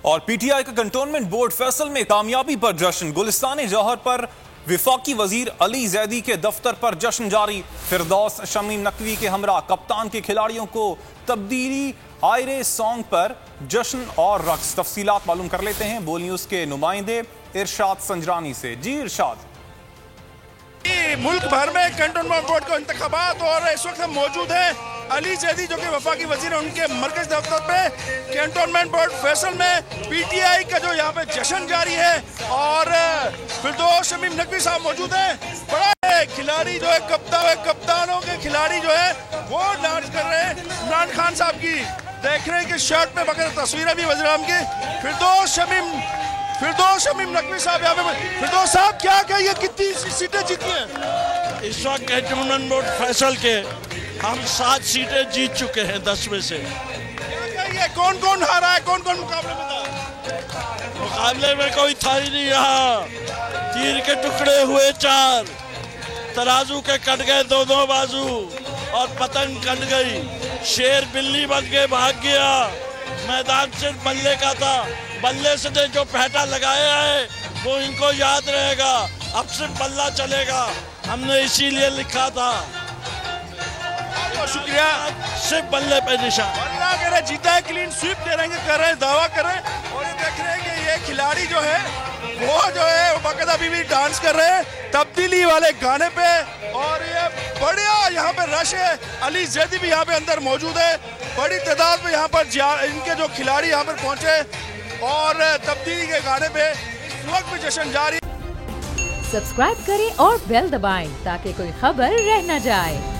और पीटीआई का cantonment board Faisal में कामयाबी पर जश्न। गुलिस्तान जौहर पर विफाकी वजीर अली जैदी के दफ्तर पर जश्न जारी। फिरदौस शमीम नकवी के हमरा कप्तान के खिलाड़ियों को तब्दीली आयरे सॉन्ग पर जश्न और रक्स। तफसीलात मालूम कर लेते हैं बोल न्यूज के नुमाइंदे इरशाद संजरानी से। जी इरशाद। मुल्क भर में कंटोनमेंट बोर्ड का इंतखाबात और इस वक्त हम मौजूद हैं अली जैदी जो कि वफाकी वजीर है, उनके मरकज दफ्तर पे कंटोनमेंट बोर्ड फैसल में पीटीआई का जो यहाँ पे जश्न जारी है और फिरदौस शमीम नकवी साहब मौजूद हैं। बड़ा खिलाड़ी जो है कप्तानों के खिलाड़ी जो है वो डांस कर रहे हैं। इमरान खान साहब की देख रहे हैं कि शर्ट में बगैर तस्वीरें भी वज़ीर आज़म की। फिरदौस शमीम नकवी साहब यहाँ पे। फिरदौस साहब क्या कहिए, कितनी सीटें जीती हैं? इस वक्त कंटोनमेंट बोर्ड फैसल के हम 7 सीटें जीत चुके हैं 10 में से। क्या कौन कौन हारा है, कौन कौन मुकाबले में था? मुकाबले में कोई था ही नहीं यहाँ। तीर के टुकड़े हुए 4, तराजू के कट गए 2-2 बाजू और पतंग कट गई। शेर बिल्ली बन के भाग गया। मैदान सिर्फ बल्ले का था। बल्ले से जो पैटा लगाया है वो इनको याद रहेगा। अब सिर्फ बल्ला चलेगा, हमने इसीलिए लिखा था। बहुत शुक्रिया। सिर्फ बल्ले पे निशान। बल्ला कह रहे जीता है, क्लीन स्वीप दे रहे हैं, कर रहे हैं, दावा कर रहे हैं। और ये देख रहे हैं कि ये खिलाड़ी जो है वो बाकायदा अभी भी डांस कर रहे हैं तब्दीली वाले गाने पे। और ये बढ़िया यहाँ पे रश है। अली जैदी भी यहाँ पे अंदर मौजूद है। बड़ी तादाद में यहाँ पर इनके जो खिलाड़ी यहाँ पर पहुंचे और तब्दीली के गाने पे इस वक्त भी जश्न जारी। सब्सक्राइब करें और बेल दबाएं ताकि कोई खबर रह न जाए।